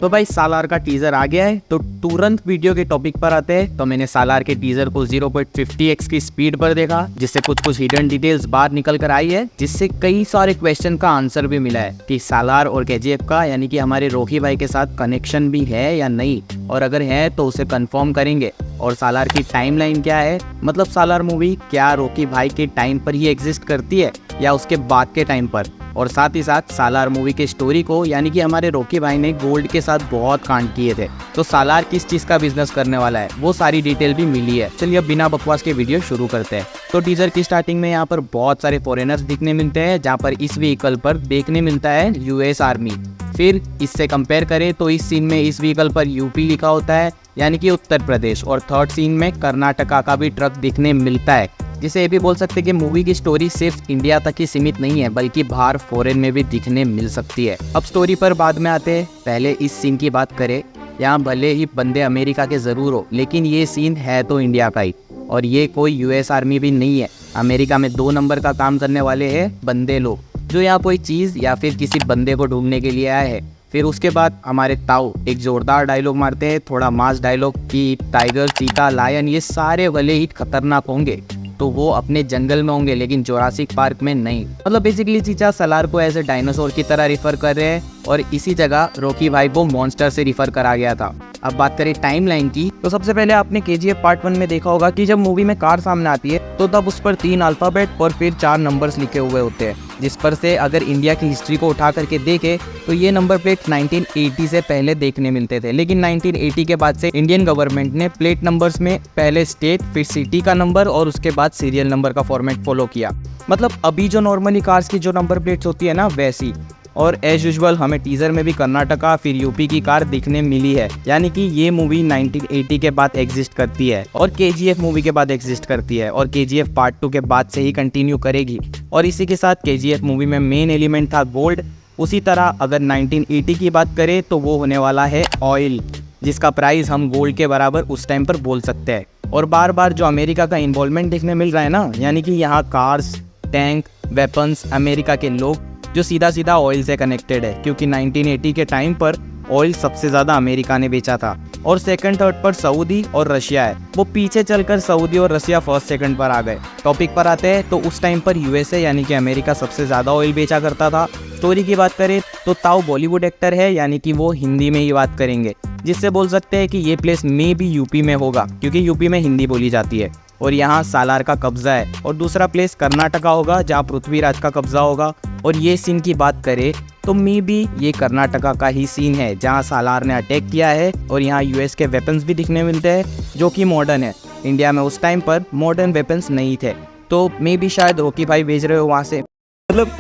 तो भाई सालार का टीजर आ गया है, तो तुरंत वीडियो के टॉपिक पर आते हैं। तो मैंने सालार के टीजर को 0.50x की स्पीड पर देखा, जिससे कुछ हिडन डिटेल्स बाहर निकल कर आई है, जिससे कई सारे क्वेश्चन का आंसर भी मिला है कि सालार और केजीएफ का यानी कि हमारे रॉकी भाई के साथ कनेक्शन भी है या नहीं, और अगर है तो उसे कंफर्म करेंगे। और सालार की टाइमलाइन क्या है, मतलब सालार मूवी क्या रॉकी भाई के टाइम पर ही एग्जिस्ट करती है या उसके बाद के टाइम पर। और साथ ही साथ सालार मूवी के स्टोरी को यानी कि हमारे रॉकी भाई ने गोल्ड के साथ बहुत कांड किए थे, तो सालार किस चीज़ का बिजनेस करने वाला है वो सारी डिटेल भी मिली है। चलिए अब बिना बकवास के वीडियो शुरू करते हैं। तो टीजर की स्टार्टिंग में यहाँ पर बहुत सारे फॉरेनर्स दिखने मिलते हैं, जहाँ पर इस व्हीकल पर देखने मिलता है यूएस आर्मी। फिर इससे कंपेयर करें तो इस सीन में इस व्हीकल पर यूपी लिखा होता है यानी कि उत्तर प्रदेश, और थर्ड सीन में कर्नाटका का भी ट्रक दिखने मिलता है, जिसे ये भी बोल सकते हैं कि मूवी की स्टोरी सिर्फ इंडिया तक ही सीमित नहीं है, बल्कि बाहर फॉरेन में भी दिखने मिल सकती है। अब स्टोरी पर बाद में आते हैं, पहले इस सीन की बात करें। यहाँ भले ही बंदे अमेरिका के ज़रूर हो, लेकिन ये सीन है तो इंडिया का ही, और ये कोई यूएस आर्मी भी नहीं है। अमेरिका में 2 नंबर का काम करने वाले हैं बंदे लोग, जो यहाँ कोई चीज़ या फिर किसी बंदे को ढूंढने के लिए आए हैं। फिर उसके बाद हमारे ताऊ एक जोरदार डायलॉग मारते हैं, थोड़ा मास डायलॉग कि टाइगर, चीता, लायन ये सारे भले ही खतरनाक होंगे तो वो अपने जंगल में होंगे, लेकिन जोरासिक पार्क में नहीं। मतलब बेसिकली चीचा सालार को एज ए डायनासोर की तरह रिफर कर रहे हैं, और इसी जगह रॉकी भाई को मॉन्स्टर से रिफर करा गया था। अब बात करें टाइमलाइन की, तो सबसे पहले आपने केजीएफ पार्ट 1 में देखा होगा कि जब मूवी में कार सामने आती है तो तब उस पर 3 अल्फाबेट और फिर 4 नंबर्स लिखे हुए होते हैं, जिस पर से अगर इंडिया की हिस्ट्री को उठा करके देखे तो ये नंबर प्लेट 1980 से पहले देखने मिलते थे। लेकिन 1980 के बाद से इंडियन गवर्नमेंट ने प्लेट नंबर्स में पहले स्टेट, फिर सिटी का नंबर और उसके बाद सीरियल नंबर का फॉर्मेट फॉलो किया। मतलब अभी जो नॉर्मली कार्स की जो नंबर प्लेट्स होती है ना वैसी। और एज यूजुअल हमें टीजर में भी कर्नाटका फिर यूपी की कार दिखने मिली है, यानी कि ये मूवी 1980 के बाद एग्जिस्ट करती है और केजीएफ मूवी के बाद एग्जिस्ट करती है, और केजीएफ पार्ट 2 के बाद से ही कंटिन्यू करेगी। और इसी के साथ केजीएफ मूवी में मेन एलिमेंट था गोल्ड। उसी तरह अगर 1980 की बात करें तो वो होने वाला है ऑयल, जिसका प्राइस हम गोल्ड के बराबर उस टाइम पर बोल सकते हैं। और बार बार जो अमेरिका का इन्वॉल्वमेंट देखने मिल रहा है ना, यानी कि यहाँ कार्स, टैंक, वेपन्स, अमेरिका के लोग जो सीधा सीधा ऑयल से कनेक्टेड है, क्योंकि 1980 के टाइम पर ऑयल सबसे ज़्यादा अमेरिका ने बेचा था, और सेकंड थर्ड पर सऊदी और रशिया है। वो पीछे चलकर सऊदी और रशिया फर्स्ट सेकंड पर आ गए। टॉपिक पर आते हैं तो उस टाइम पर यूएसए यानी कि अमेरिका सबसे ज़्यादा ऑयल बेचा करता था। स्टोरी की बात करें तो ताऊ बॉलीवुड एक्टर है, यानी कि वो हिंदी में ही बात करेंगे, जिससे बोल सकते हैं कि ये प्लेस में भी यूपी में होगा, क्योंकि यूपी में हिंदी बोली जाती है और यहाँ सालार का कब्जा है। और दूसरा प्लेस कर्नाटका होगा, जहाँ पृथ्वीराज का कब्जा होगा। और ये सीन की बात करें तो मे बी ये कर्नाटका का ही सीन है, जहाँ सालार ने अटैक किया है, और यहाँ यूएस के वेपन्स भी दिखने मिलते हैं जो कि मॉडर्न है। इंडिया में उस टाइम पर मॉडर्न वेपन्स नहीं थे, तो मे बी शायद रॉकी भाई भेज रहे हो वहाँ से, मतलब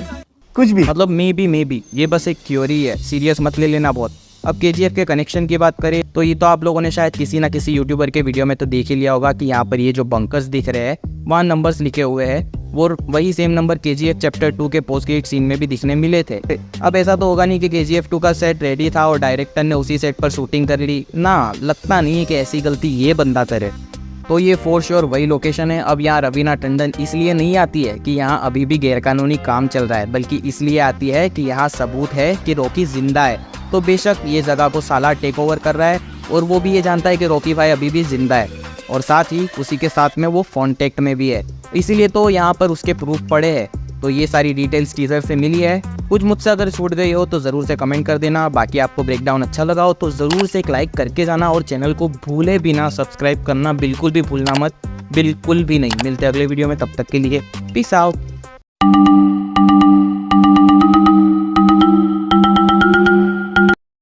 कुछ भी, मतलब मे बी ये बस एक थ्योरी है, सीरियस मत ले लेना बहुत। अब केजीएफ के कनेक्शन की बात करें तो ये तो आप लोगों ने शायद किसी ना किसी यूट्यूबर के वीडियो में तो देख ही लिया होगा कि यहाँ पर ये जो बंकर्स दिख रहे हैं वहाँ नंबर्स लिखे हुए हैं, वो वही सेम नंबर केजीएफ चैप्टर 2 के पोस्ट क्रेडिट सीन में भी दिखने मिले थे। अब ऐसा तो होगा नहीं कि केजीएफ 2 का सेट रेडी था और डायरेक्टर ने उसी सेट पर शूटिंग कर ली ना, लगता नहीं है कि ऐसी गलती ये बंदा करे। तो ये फॉर श्योर वही लोकेशन है। अब यहाँ रवीना टंडन इसलिए नहीं आती है कि यहाँ अभी भी गैरकानूनी काम चल रहा है, बल्कि इसलिए आती है कि यहाँ सबूत है कि रॉकी जिंदा है। तो बेशक ये जगह को सालार टेक ओवर कर रहा है, और वो भी ये जानता है कि रॉकी भाई अभी भी जिंदा है, और साथ ही उसी के साथ में वो कॉन्टेक्ट में भी है, इसीलिए तो यहाँ पर उसके प्रूफ पड़े हैं। तो ये सारी डिटेल्स टीजर से मिली है। कुछ मुझसे अगर छूट गई हो तो ज़रूर से कमेंट कर देना। बाकी आपको ब्रेकडाउन अच्छा लगा हो तो ज़रूर से एक लाइक करके जाना, और चैनल को भूले बिना सब्सक्राइब करना बिल्कुल भी भूलना मत, बिल्कुल भी नहीं। मिलते हैं अगले वीडियो में, तब तक के लिए पीस आउट।